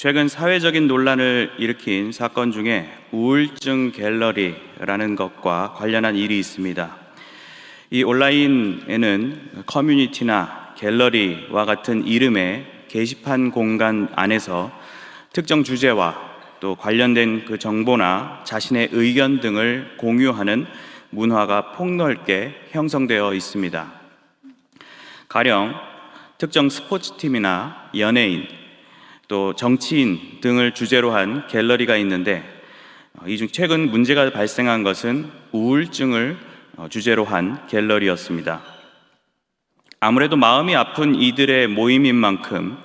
최근 사회적인 논란을 일으킨 사건 중에 우울증 갤러리라는 것과 관련한 일이 있습니다. 이 온라인에는 커뮤니티나 갤러리와 같은 이름의 게시판 공간 안에서 특정 주제와 또 관련된 그 정보나 자신의 의견 등을 공유하는 문화가 폭넓게 형성되어 있습니다. 가령 특정 스포츠팀이나 연예인, 또 정치인 등을 주제로 한 갤러리가 있는데, 이 중 최근 문제가 발생한 것은 우울증을 주제로 한 갤러리였습니다. 아무래도 마음이 아픈 이들의 모임인 만큼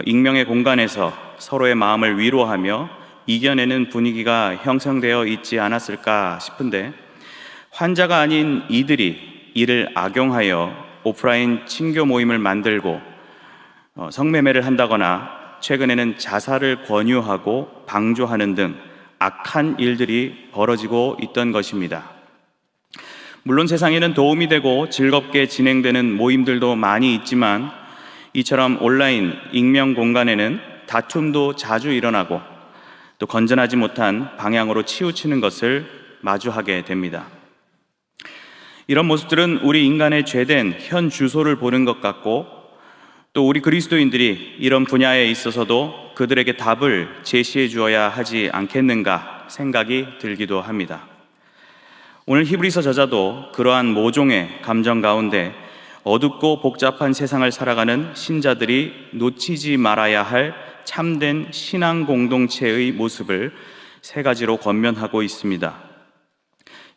익명의 공간에서 서로의 마음을 위로하며 이겨내는 분위기가 형성되어 있지 않았을까 싶은데, 환자가 아닌 이들이 이를 악용하여 오프라인 친교 모임을 만들고 성매매를 한다거나 최근에는 자살을 권유하고 방조하는 등 악한 일들이 벌어지고 있던 것입니다. 물론 세상에는 도움이 되고 즐겁게 진행되는 모임들도 많이 있지만, 이처럼 온라인 익명 공간에는 다툼도 자주 일어나고 또 건전하지 못한 방향으로 치우치는 것을 마주하게 됩니다. 이런 모습들은 우리 인간의 죄된 현 주소를 보는 것 같고, 또 우리 그리스도인들이 이런 분야에 있어서도 그들에게 답을 제시해 주어야 하지 않겠는가 생각이 들기도 합니다. 오늘 히브리서 저자도 그러한 모종의 감정 가운데 어둡고 복잡한 세상을 살아가는 신자들이 놓치지 말아야 할 참된 신앙 공동체의 모습을 세 가지로 권면하고 있습니다.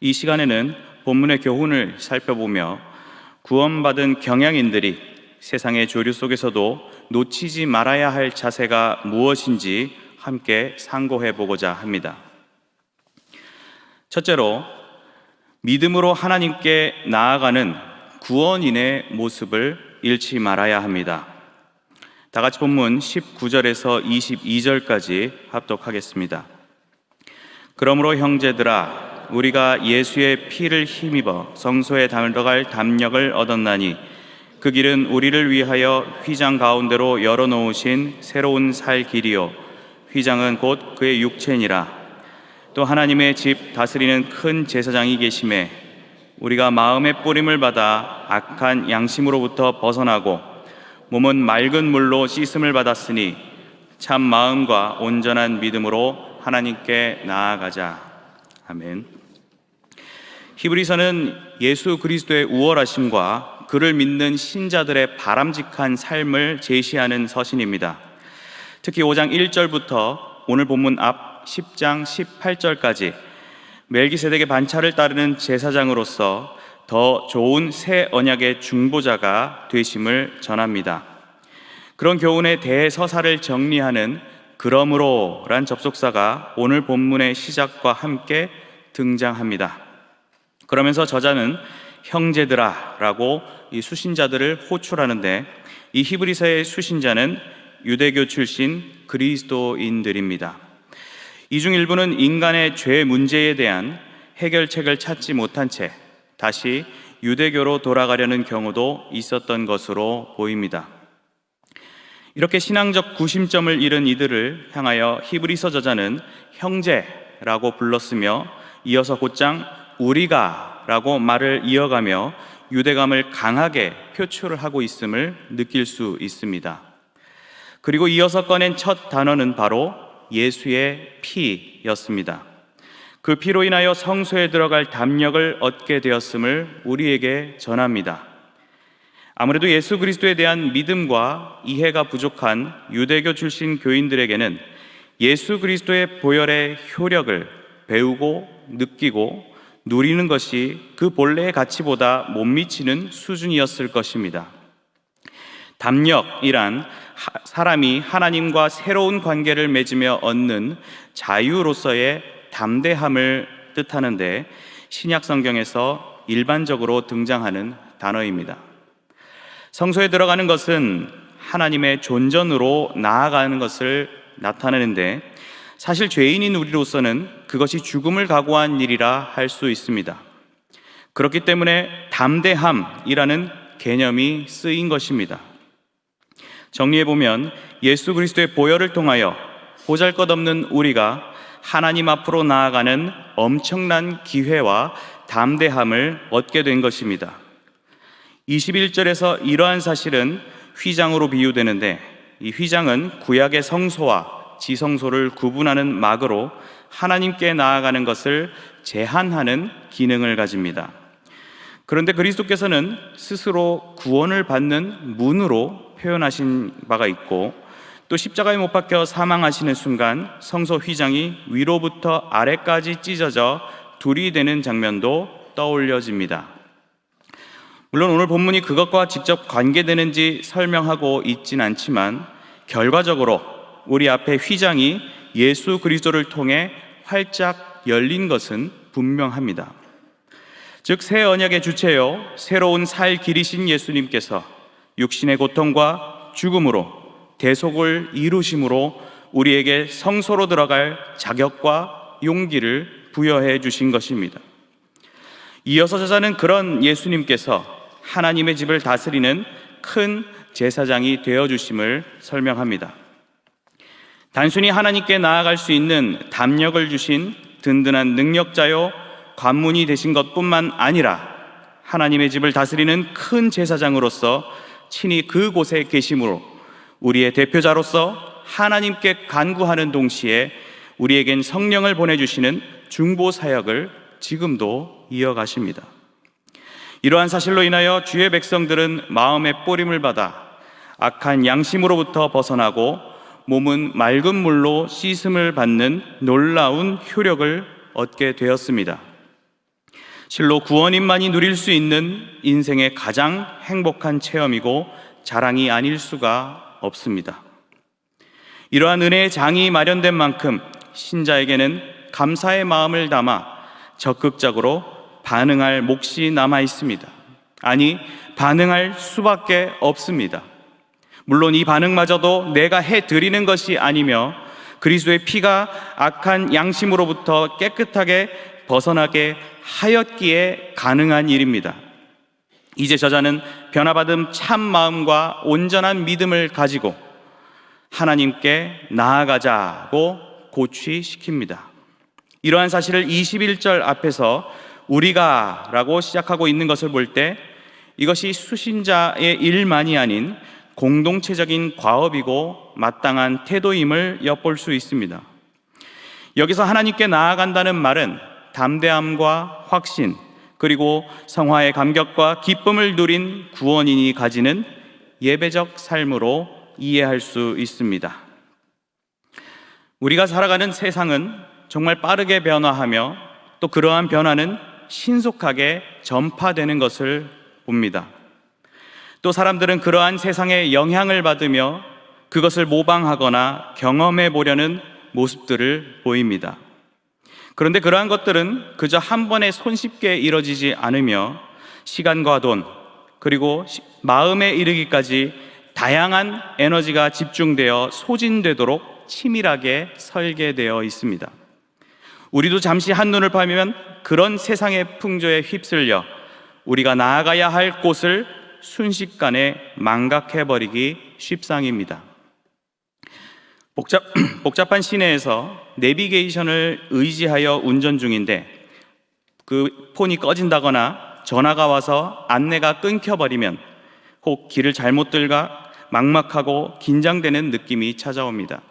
이 시간에는 본문의 교훈을 살펴보며 구원받은 경향인들이 세상의 조류 속에서도 놓치지 말아야 할 자세가 무엇인지 함께 상고해 보고자 합니다. 첫째로, 믿음으로 하나님께 나아가는 구원인의 모습을 잃지 말아야 합니다. 다 같이 본문 19절에서 22절까지 합독하겠습니다. 그러므로 형제들아, 우리가 예수의 피를 힘입어 성소에 들어갈 담력을 얻었나니 그 길은 우리를 위하여 휘장 가운데로 열어놓으신 새로운 살 길이요, 휘장은 곧 그의 육체니라. 또 하나님의 집 다스리는 큰 제사장이 계심에 우리가 마음의 뿌림을 받아 악한 양심으로부터 벗어나고 몸은 맑은 물로 씻음을 받았으니 참 마음과 온전한 믿음으로 하나님께 나아가자. 아멘. 히브리서는 예수 그리스도의 우월하심과 그를 믿는 신자들의 바람직한 삶을 제시하는 서신입니다. 특히 5장 1절부터 오늘 본문 앞 10장 18절까지 멜기세덱의 반차를 따르는 제사장으로서 더 좋은 새 언약의 중보자가 되심을 전합니다. 그런 교훈의 대서사를 정리하는 그러므로란 접속사가 오늘 본문의 시작과 함께 등장합니다. 그러면서 저자는 형제들아 라고 이 수신자들을 호출하는데, 이 히브리서의 수신자는 유대교 출신 그리스도인들입니다. 이 중 일부는 인간의 죄 문제에 대한 해결책을 찾지 못한 채 다시 유대교로 돌아가려는 경우도 있었던 것으로 보입니다. 이렇게 신앙적 구심점을 잃은 이들을 향하여 히브리서 저자는 형제라고 불렀으며, 이어서 곧장 우리가 라고 말을 이어가며 유대감을 강하게 표출을 하고 있음을 느낄 수 있습니다. 그리고 이어서 꺼낸 첫 단어는 바로 예수의 피였습니다. 그 피로 인하여 성소에 들어갈 담력을 얻게 되었음을 우리에게 전합니다. 아무래도 예수 그리스도에 대한 믿음과 이해가 부족한 유대교 출신 교인들에게는 예수 그리스도의 보혈의 효력을 배우고 느끼고 누리는 것이 그 본래의 가치보다 못 미치는 수준이었을 것입니다. 담력이란 사람이 하나님과 새로운 관계를 맺으며 얻는 자유로서의 담대함을 뜻하는데, 신약 성경에서 일반적으로 등장하는 단어입니다. 성소에 들어가는 것은 하나님의 존전으로 나아가는 것을 나타내는데, 사실 죄인인 우리로서는 그것이 죽음을 각오한 일이라 할 수 있습니다. 그렇기 때문에 담대함이라는 개념이 쓰인 것입니다. 정리해보면 예수 그리스도의 보혈을 통하여 보잘것없는 우리가 하나님 앞으로 나아가는 엄청난 기회와 담대함을 얻게 된 것입니다. 21절에서 이러한 사실은 휘장으로 비유되는데, 이 휘장은 구약의 성소와 지성소를 구분하는 막으로 하나님께 나아가는 것을 제한하는 기능을 가집니다. 그런데 그리스도께서는 스스로 구원을 받는 문으로 표현하신 바가 있고, 또 십자가에 못 박혀 사망하시는 순간 성소 휘장이 위로부터 아래까지 찢어져 둘이 되는 장면도 떠올려집니다. 물론 오늘 본문이 그것과 직접 관계되는지 설명하고 있진 않지만, 결과적으로 우리 앞에 휘장이 예수 그리스도를 통해 활짝 열린 것은 분명합니다. 즉, 새 언약의 주체요 새로운 살 길이신 예수님께서 육신의 고통과 죽음으로 대속을 이루심으로 우리에게 성소로 들어갈 자격과 용기를 부여해 주신 것입니다. 이어서 저자는 그런 예수님께서 하나님의 집을 다스리는 큰 제사장이 되어 주심을 설명합니다. 단순히 하나님께 나아갈 수 있는 담력을 주신 든든한 능력자요 관문이 되신 것뿐만 아니라 하나님의 집을 다스리는 큰 제사장으로서 친히 그곳에 계심으로 우리의 대표자로서 하나님께 간구하는 동시에 우리에겐 성령을 보내주시는 중보 사역을 지금도 이어가십니다. 이러한 사실로 인하여 주의 백성들은 마음의 뿌림을 받아 악한 양심으로부터 벗어나고 몸은 맑은 물로 씻음을 받는 놀라운 효력을 얻게 되었습니다. 실로 구원인만이 누릴 수 있는 인생의 가장 행복한 체험이고 자랑이 아닐 수가 없습니다. 이러한 은혜의 장이 마련된 만큼 신자에게는 감사의 마음을 담아 적극적으로 반응할 몫이 남아 있습니다. 아니, 반응할 수밖에 없습니다. 물론 이 반응마저도 내가 해드리는 것이 아니며 그리스도의 피가 악한 양심으로부터 깨끗하게 벗어나게 하였기에 가능한 일입니다. 이제 저자는 변화받은 참 마음과 온전한 믿음을 가지고 하나님께 나아가자고 고취시킵니다. 이러한 사실을 21절 앞에서 우리가 라고 시작하고 있는 것을 볼 때 이것이 수신자의 일만이 아닌 공동체적인 과업이고 마땅한 태도임을 엿볼 수 있습니다. 여기서 하나님께 나아간다는 말은 담대함과 확신, 그리고 성화의 감격과 기쁨을 누린 구원인이 가지는 예배적 삶으로 이해할 수 있습니다. 우리가 살아가는 세상은 정말 빠르게 변화하며 또 그러한 변화는 신속하게 전파되는 것을 봅니다. 또 사람들은 그러한 세상의 영향을 받으며 그것을 모방하거나 경험해 보려는 모습들을 보입니다. 그런데 그러한 것들은 그저 한 번에 손쉽게 이뤄지지 않으며 시간과 돈, 그리고 마음에 이르기까지 다양한 에너지가 집중되어 소진되도록 치밀하게 설계되어 있습니다. 우리도 잠시 한눈을 파면 그런 세상의 풍조에 휩쓸려 우리가 나아가야 할 곳을 순식간에 망각해버리기 쉽상입니다. 복잡한 시내에서 내비게이션을 의지하여 운전 중인데 그 폰이 꺼진다거나 전화가 와서 안내가 끊겨버리면 혹 길을 잘못 들가 막막하고 긴장되는 느낌이 찾아옵니다.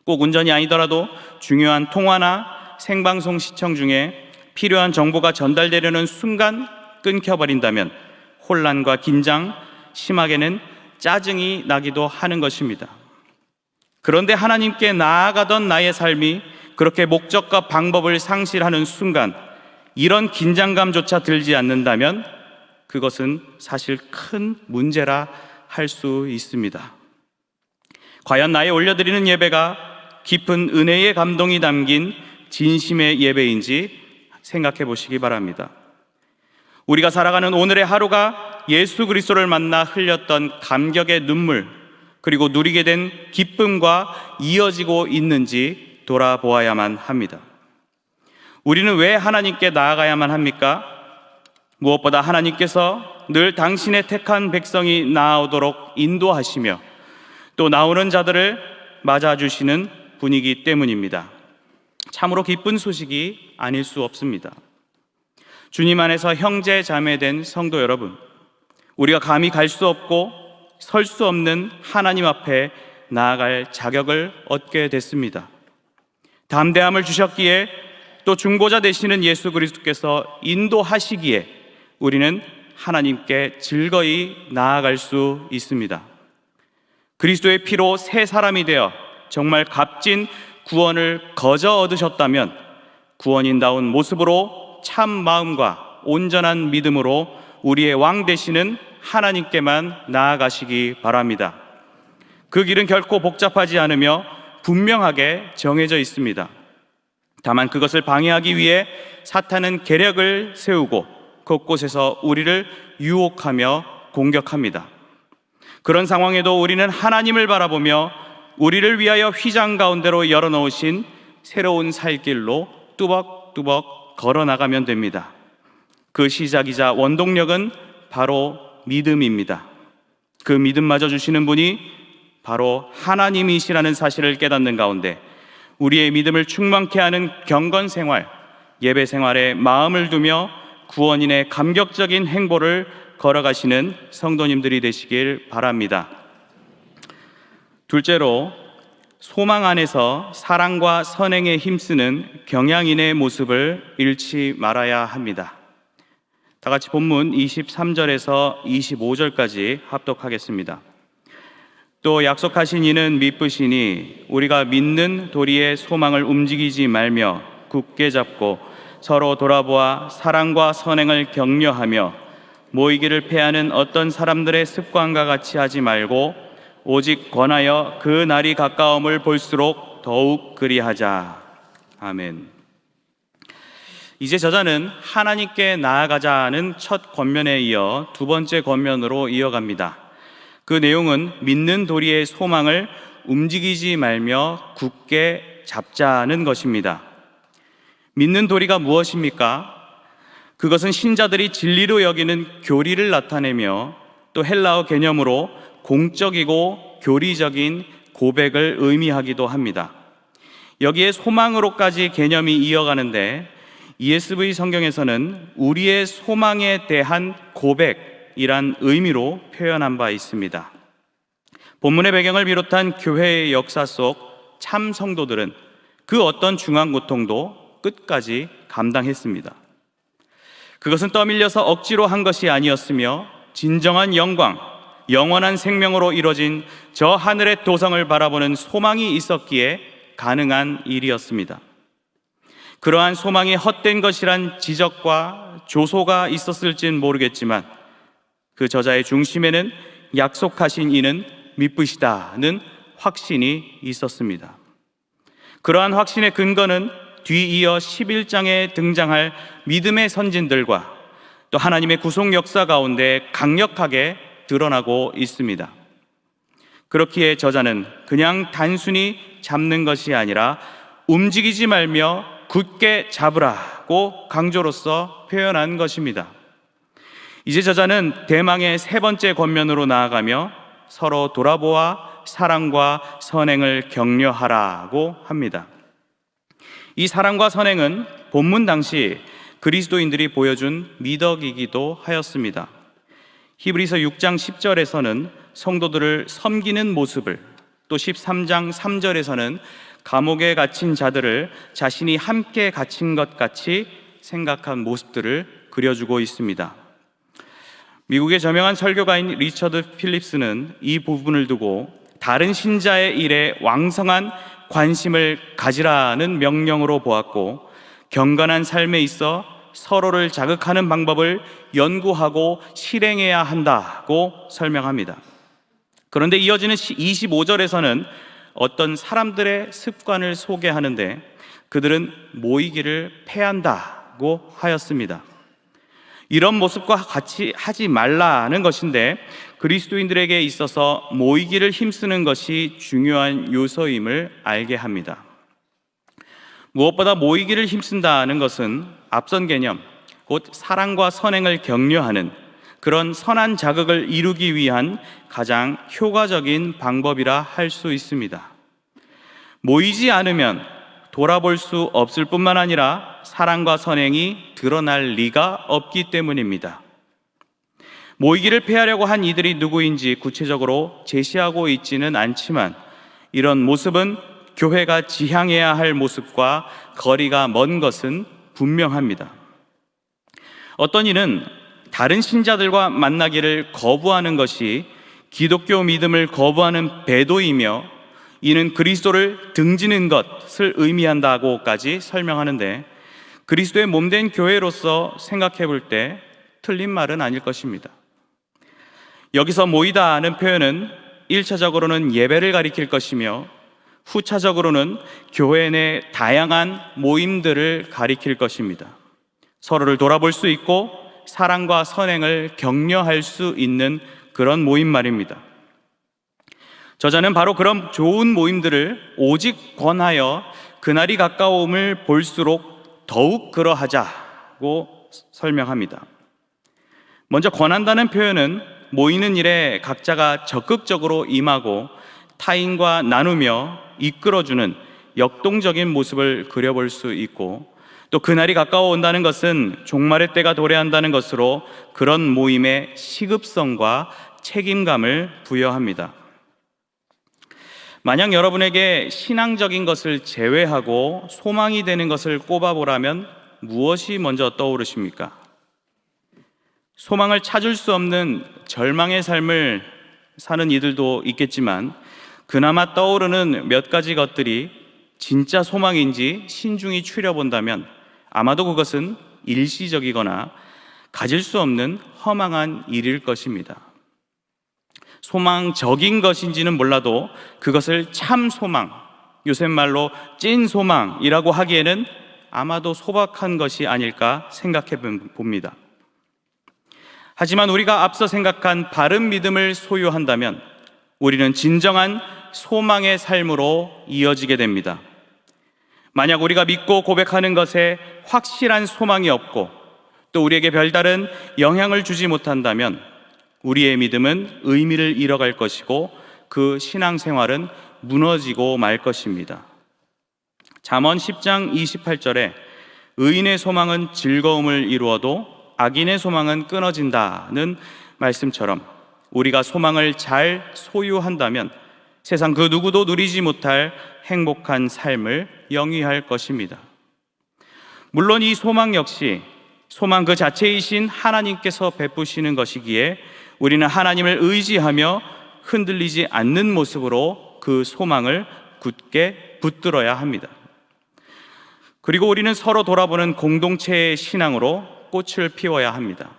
꼭 운전이 아니더라도 중요한 통화나 생방송 시청 중에 필요한 정보가 전달되려는 순간 끊겨버린다면 혼란과 긴장, 심하게는 짜증이 나기도 하는 것입니다. 그런데 하나님께 나아가던 나의 삶이 그렇게 목적과 방법을 상실하는 순간 이런 긴장감조차 들지 않는다면 그것은 사실 큰 문제라 할 수 있습니다. 과연 나의 올려드리는 예배가 깊은 은혜의 감동이 담긴 진심의 예배인지 생각해 보시기 바랍니다. 우리가 살아가는 오늘의 하루가 예수 그리스도를 만나 흘렸던 감격의 눈물, 그리고 누리게 된 기쁨과 이어지고 있는지 돌아보아야만 합니다. 우리는 왜 하나님께 나아가야만 합니까? 무엇보다 하나님께서 늘 당신의 택한 백성이 나아오도록 인도하시며 또 나오는 자들을 맞아주시는 분이기 때문입니다. 참으로 기쁜 소식이 아닐 수 없습니다. 주님 안에서 형제 자매된 성도 여러분, 우리가 감히 갈 수 없고 설 수 없는 하나님 앞에 나아갈 자격을 얻게 됐습니다. 담대함을 주셨기에 또 중보자 되시는 예수 그리스도께서 인도하시기에 우리는 하나님께 즐거이 나아갈 수 있습니다. 그리스도의 피로 새 사람이 되어 정말 값진 구원을 거저 얻으셨다면 구원인다운 모습으로 참 마음과 온전한 믿음으로 우리의 왕 되시는 하나님께만 나아가시기 바랍니다. 그 길은 결코 복잡하지 않으며 분명하게 정해져 있습니다. 다만 그것을 방해하기 위해 사탄은 계략을 세우고 곳곳에서 우리를 유혹하며 공격합니다. 그런 상황에도 우리는 하나님을 바라보며 우리를 위하여 휘장 가운데로 열어놓으신 새로운 살 길로 뚜벅뚜벅 걸어나가면 됩니다. 그 시작이자 원동력은 바로 믿음입니다. 그 믿음마저 주시는 분이 바로 하나님이시라는 사실을 깨닫는 가운데 우리의 믿음을 충만케 하는 경건 생활, 예배 생활에 마음을 두며 구원인의 감격적인 행보를 걸어가시는 성도님들이 되시길 바랍니다. 둘째로, 소망 안에서 사랑과 선행에 힘쓰는 경향인의 모습을 잃지 말아야 합니다. 다 같이 본문 23절에서 25절까지 합독하겠습니다. 또 약속하신 이는 미쁘시니 우리가 믿는 도리의 소망을 움직이지 말며 굳게 잡고 서로 돌아보아 사랑과 선행을 격려하며 모이기를 패하는 어떤 사람들의 습관과 같이 하지 말고 오직 권하여 그 날이 가까움을 볼수록 더욱 그리하자. 아멘. 이제 저자는 하나님께 나아가자는 첫 권면에 이어 두 번째 권면으로 이어갑니다. 그 내용은 믿는 도리의 소망을 움직이지 말며 굳게 잡자는 것입니다. 믿는 도리가 무엇입니까? 그것은 신자들이 진리로 여기는 교리를 나타내며 또 헬라어 개념으로 공적이고 교리적인 고백을 의미하기도 합니다. 여기에 소망으로까지 개념이 이어가는데 ESV 성경에서는 우리의 소망에 대한 고백이란 의미로 표현한 바 있습니다. 본문의 배경을 비롯한 교회의 역사 속 참 성도들은 그 어떤 중한 고통도 끝까지 감당했습니다. 그것은 떠밀려서 억지로 한 것이 아니었으며 진정한 영광, 영원한 생명으로 이루어진 저 하늘의 도성을 바라보는 소망이 있었기에 가능한 일이었습니다. 그러한 소망이 헛된 것이란 지적과 조소가 있었을진 모르겠지만 그 저자의 중심에는 약속하신 이는 미쁘시다는 확신이 있었습니다. 그러한 확신의 근거는 뒤이어 11장에 등장할 믿음의 선진들과 또 하나님의 구속 역사 가운데 강력하게 드러나고 있습니다. 그렇기에 저자는 그냥 단순히 잡는 것이 아니라 움직이지 말며 굳게 잡으라고 강조로서 표현한 것입니다. 이제 저자는 대망의 세 번째 권면으로 나아가며 서로 돌아보아 사랑과 선행을 격려하라고 합니다. 이 사랑과 선행은 본문 당시 그리스도인들이 보여준 미덕이기도 하였습니다. 히브리서 6장 10절에서는 성도들을 섬기는 모습을, 또 13장 3절에서는 감옥에 갇힌 자들을 자신이 함께 갇힌 것 같이 생각한 모습들을 그려주고 있습니다. 미국의 저명한 설교가인 리처드 필립스는 이 부분을 두고 다른 신자의 일에 왕성한 관심을 가지라는 명령으로 보았고, 경건한 삶에 있어 서로를 자극하는 방법을 연구하고 실행해야 한다고 설명합니다. 그런데 이어지는 25절에서는 어떤 사람들의 습관을 소개하는데 그들은 모이기를 패한다고 하였습니다. 이런 모습과 같이 하지 말라는 것인데 그리스도인들에게 있어서 모이기를 힘쓰는 것이 중요한 요소임을 알게 합니다. 무엇보다 모이기를 힘쓴다는 것은 앞선 개념, 곧 사랑과 선행을 격려하는 그런 선한 자극을 이루기 위한 가장 효과적인 방법이라 할 수 있습니다. 모이지 않으면 돌아볼 수 없을 뿐만 아니라 사랑과 선행이 드러날 리가 없기 때문입니다. 모이기를 피하려고 한 이들이 누구인지 구체적으로 제시하고 있지는 않지만 이런 모습은 교회가 지향해야 할 모습과 거리가 먼 것은 분명합니다. 어떤 이는 다른 신자들과 만나기를 거부하는 것이 기독교 믿음을 거부하는 배도이며 이는 그리스도를 등지는 것을 의미한다고까지 설명하는데 그리스도의 몸된 교회로서 생각해 볼 때 틀린 말은 아닐 것입니다. 여기서 모이다는 표현은 1차적으로는 예배를 가리킬 것이며 후차적으로는 교회 내 다양한 모임들을 가리킬 것입니다. 서로를 돌아볼 수 있고 사랑과 선행을 격려할 수 있는 그런 모임 말입니다. 저자는 바로 그런 좋은 모임들을 오직 권하여 그날이 가까움을 볼수록 더욱 그러하자고 설명합니다. 먼저 권한다는 표현은 모이는 일에 각자가 적극적으로 임하고 타인과 나누며 이끌어주는 역동적인 모습을 그려볼 수 있고 또 그날이 가까워 온다는 것은 종말의 때가 도래한다는 것으로 그런 모임의 시급성과 책임감을 부여합니다. 만약 여러분에게 신앙적인 것을 제외하고 소망이 되는 것을 꼽아보라면 무엇이 먼저 떠오르십니까? 소망을 찾을 수 없는 절망의 삶을 사는 이들도 있겠지만 그나마 떠오르는 몇 가지 것들이 진짜 소망인지 신중히 추려본다면 아마도 그것은 일시적이거나 가질 수 없는 허망한 일일 것입니다. 소망적인 것인지는 몰라도 그것을 참 소망, 요새 말로 찐 소망이라고 하기에는 아마도 소박한 것이 아닐까 생각해 봅니다. 하지만 우리가 앞서 생각한 바른 믿음을 소유한다면 우리는 진정한 소망의 삶으로 이어지게 됩니다. 만약 우리가 믿고 고백하는 것에 확실한 소망이 없고 또 우리에게 별다른 영향을 주지 못한다면 우리의 믿음은 의미를 잃어갈 것이고 그 신앙생활은 무너지고 말 것입니다. 잠언 10장 28절에 의인의 소망은 즐거움을 이루어도 악인의 소망은 끊어진다는 말씀처럼 우리가 소망을 잘 소유한다면 세상 그 누구도 누리지 못할 행복한 삶을 영위할 것입니다. 물론 이 소망 역시 소망 그 자체이신 하나님께서 베푸시는 것이기에 우리는 하나님을 의지하며 흔들리지 않는 모습으로 그 소망을 굳게 붙들어야 합니다. 그리고 우리는 서로 돌아보는 공동체의 신앙으로 꽃을 피워야 합니다.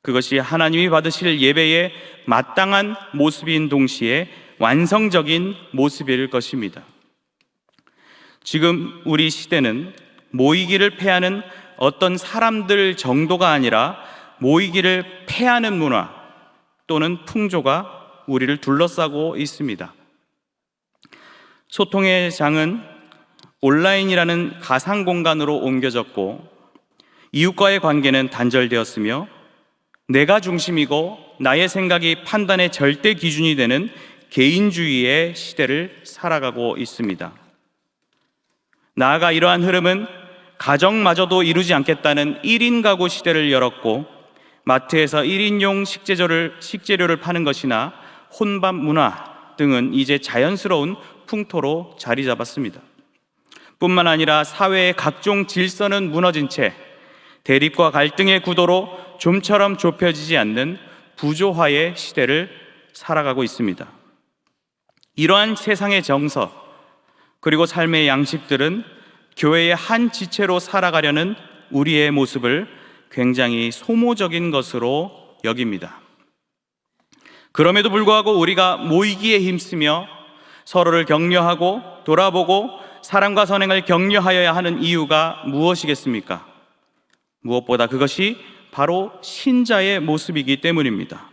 그것이 하나님이 받으실 예배의 마땅한 모습인 동시에 완성적인 모습일 것입니다. 지금 우리 시대는 모이기를 패하는 어떤 사람들 정도가 아니라 모이기를 패하는 문화 또는 풍조가 우리를 둘러싸고 있습니다. 소통의 장은 온라인이라는 가상 공간으로 옮겨졌고 이웃과의 관계는 단절되었으며 내가 중심이고 나의 생각이 판단의 절대 기준이 되는 개인주의의 시대를 살아가고 있습니다. 나아가 이러한 흐름은 가정마저도 이루지 않겠다는 1인 가구 시대를 열었고 마트에서 1인용 식재료를 파는 것이나 혼밥 문화 등은 이제 자연스러운 풍토로 자리 잡았습니다. 뿐만 아니라 사회의 각종 질서는 무너진 채 대립과 갈등의 구도로 좀처럼 좁혀지지 않는 부조화의 시대를 살아가고 있습니다. 이러한 세상의 정서 그리고 삶의 양식들은 교회의 한 지체로 살아가려는 우리의 모습을 굉장히 소모적인 것으로 여깁니다. 그럼에도 불구하고 우리가 모이기에 힘쓰며 서로를 격려하고 돌아보고 사랑과 선행을 격려하여야 하는 이유가 무엇이겠습니까? 무엇보다 그것이 바로 신자의 모습이기 때문입니다.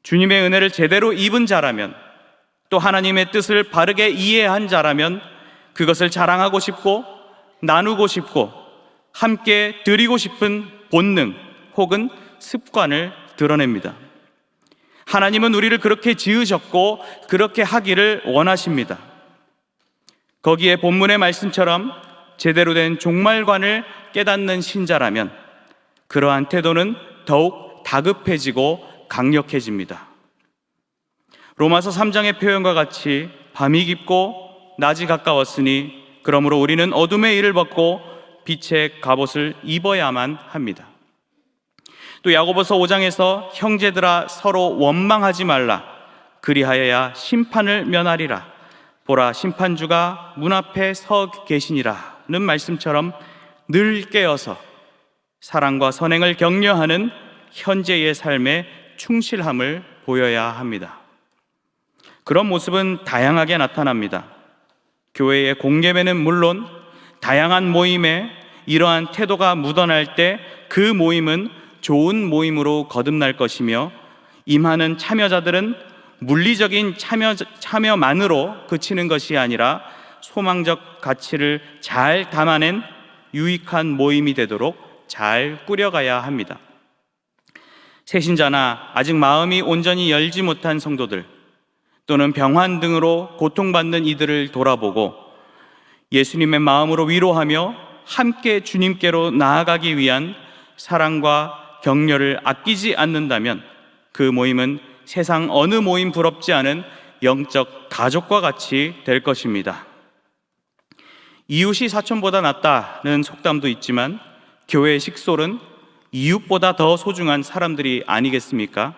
주님의 은혜를 제대로 입은 자라면 또 하나님의 뜻을 바르게 이해한 자라면 그것을 자랑하고 싶고 나누고 싶고 함께 드리고 싶은 본능 혹은 습관을 드러냅니다. 하나님은 우리를 그렇게 지으셨고 그렇게 하기를 원하십니다. 거기에 본문의 말씀처럼 제대로 된 종말관을 깨닫는 신자라면 그러한 태도는 더욱 다급해지고 강력해집니다. 로마서 3장의 표현과 같이 밤이 깊고 낮이 가까웠으니 그러므로 우리는 어둠의 일을 벗고 빛의 갑옷을 입어야만 합니다. 또 야고보서 5장에서 형제들아 서로 원망하지 말라 그리하여야 심판을 면하리라 보라 심판주가 문 앞에 서 계시니라는 말씀처럼 늘 깨어서 사랑과 선행을 격려하는 현재의 삶에 충실함을 보여야 합니다. 그런 모습은 다양하게 나타납니다. 교회의 공예배는 물론 다양한 모임에 이러한 태도가 묻어날 때 그 모임은 좋은 모임으로 거듭날 것이며 임하는 참여자들은 물리적인 참여만으로 그치는 것이 아니라 소망적 가치를 잘 담아낸 유익한 모임이 되도록 잘 꾸려가야 합니다. 새신자나 아직 마음이 온전히 열지 못한 성도들 또는 병환 등으로 고통받는 이들을 돌아보고 예수님의 마음으로 위로하며 함께 주님께로 나아가기 위한 사랑과 격려를 아끼지 않는다면 그 모임은 세상 어느 모임 부럽지 않은 영적 가족과 같이 될 것입니다. 이웃이 사촌보다 낫다는 속담도 있지만 교회의 식솔은 이웃보다 더 소중한 사람들이 아니겠습니까?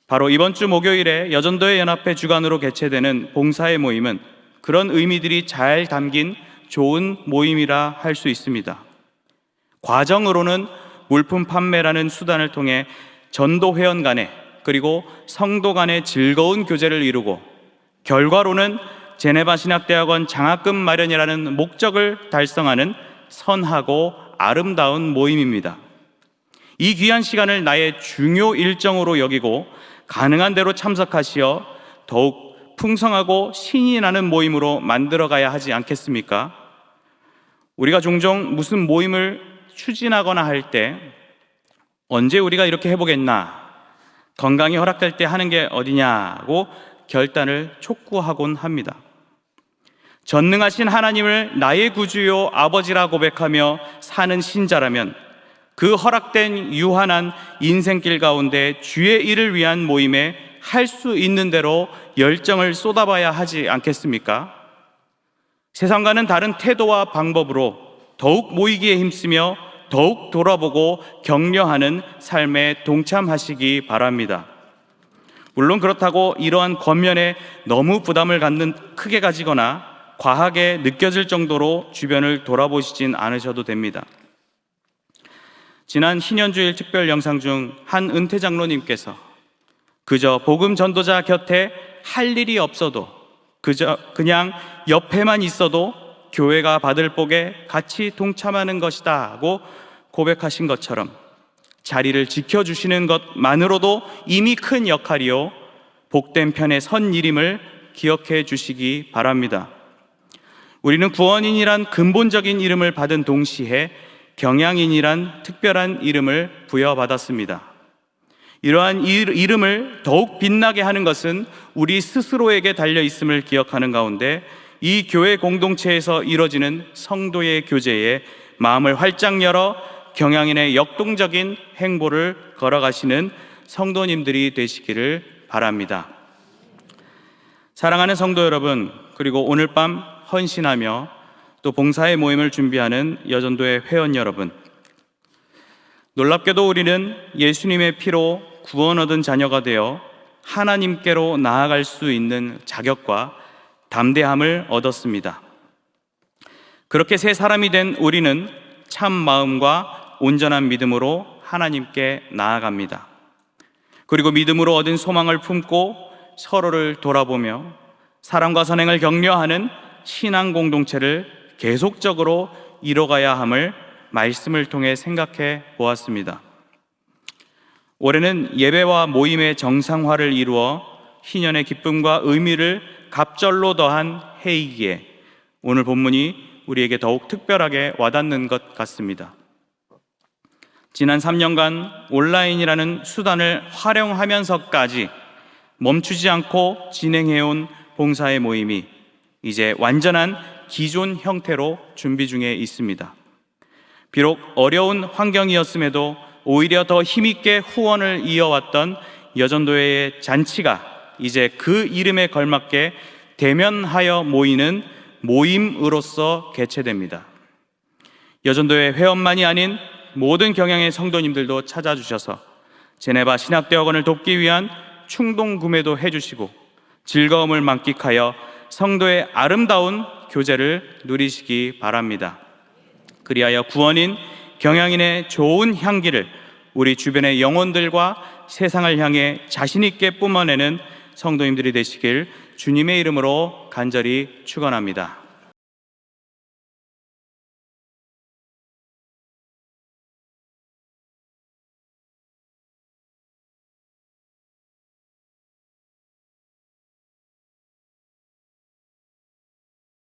바로 이번 주 목요일에 여전도의 연합회 주관으로 개최되는 봉사의 모임은 그런 의미들이 잘 담긴 좋은 모임이라 할 수 있습니다. 과정으로는 물품 판매라는 수단을 통해 전도 회원 간에 그리고 성도 간의 즐거운 교제를 이루고 결과로는 제네바 신학대학원 장학금 마련이라는 목적을 달성하는 선하고 아름다운 모임입니다. 이 귀한 시간을 나의 중요 일정으로 여기고 가능한 대로 참석하시어 더욱 풍성하고 신이 나는 모임으로 만들어가야 하지 않겠습니까? 우리가 종종 무슨 모임을 추진하거나 할 때 언제 우리가 이렇게 해보겠나, 건강이 허락될 때 하는 게 어디냐고 결단을 촉구하곤 합니다. 전능하신 하나님을 나의 구주요 아버지라 고백하며 사는 신자라면 그 허락된 유한한 인생길 가운데 주의 일을 위한 모임에 할 수 있는 대로 열정을 쏟아봐야 하지 않겠습니까? 세상과는 다른 태도와 방법으로 더욱 모이기에 힘쓰며 더욱 돌아보고 격려하는 삶에 동참하시기 바랍니다. 물론 그렇다고 이러한 겉면에 너무 부담을 크게 가지거나 과하게 느껴질 정도로 주변을 돌아보시진 않으셔도 됩니다. 지난 희년주일 특별 영상 중 한 은퇴 장로님께서 그저 복음 전도자 곁에 할 일이 없어도 그냥 옆에만 있어도 교회가 받을 복에 같이 동참하는 것이다 하고 고백하신 것처럼 자리를 지켜주시는 것만으로도 이미 큰 역할이요 복된 편에 선 일임을 기억해 주시기 바랍니다. 우리는 구원인이란 근본적인 이름을 받은 동시에 경양인이란 특별한 이름을 부여받았습니다. 이러한 이름을 더욱 빛나게 하는 것은 우리 스스로에게 달려 있음을 기억하는 가운데 이 교회 공동체에서 이뤄지는 성도의 교제에 마음을 활짝 열어 경양인의 역동적인 행보를 걸어가시는 성도님들이 되시기를 바랍니다. 사랑하는 성도 여러분, 그리고 오늘 밤 헌신하며 또 봉사의 모임을 준비하는 여전도의 회원 여러분, 놀랍게도 우리는 예수님의 피로 구원 얻은 자녀가 되어 하나님께로 나아갈 수 있는 자격과 담대함을 얻었습니다. 그렇게 새 사람이 된 우리는 참 마음과 온전한 믿음으로 하나님께 나아갑니다. 그리고 믿음으로 얻은 소망을 품고 서로를 돌아보며 사랑과 선행을 격려하는 신앙 공동체를 계속적으로 이뤄가야 함을 말씀을 통해 생각해 보았습니다. 올해는 예배와 모임의 정상화를 이루어 희년의 기쁨과 의미를 갑절로 더한 해이기에 오늘 본문이 우리에게 더욱 특별하게 와닿는 것 같습니다. 지난 3년간 온라인이라는 수단을 활용하면서까지 멈추지 않고 진행해온 봉사의 모임이 이제 완전한 기존 형태로 준비 중에 있습니다. 비록 어려운 환경이었음에도 오히려 더 힘있게 후원을 이어왔던 여전도회의 잔치가 이제 그 이름에 걸맞게 대면하여 모이는 모임으로서 개최됩니다. 여전도회 회원만이 아닌 모든 경향의 성도님들도 찾아주셔서 제네바 신학대학원을 돕기 위한 충동 구매도 해주시고 즐거움을 만끽하여 성도의 아름다운 교제를 누리시기 바랍니다. 그리하여 구원인 경향인의 좋은 향기를 우리 주변의 영혼들과 세상을 향해 자신 있게 뿜어내는 성도님들이 되시길 주님의 이름으로 간절히 축원합니다.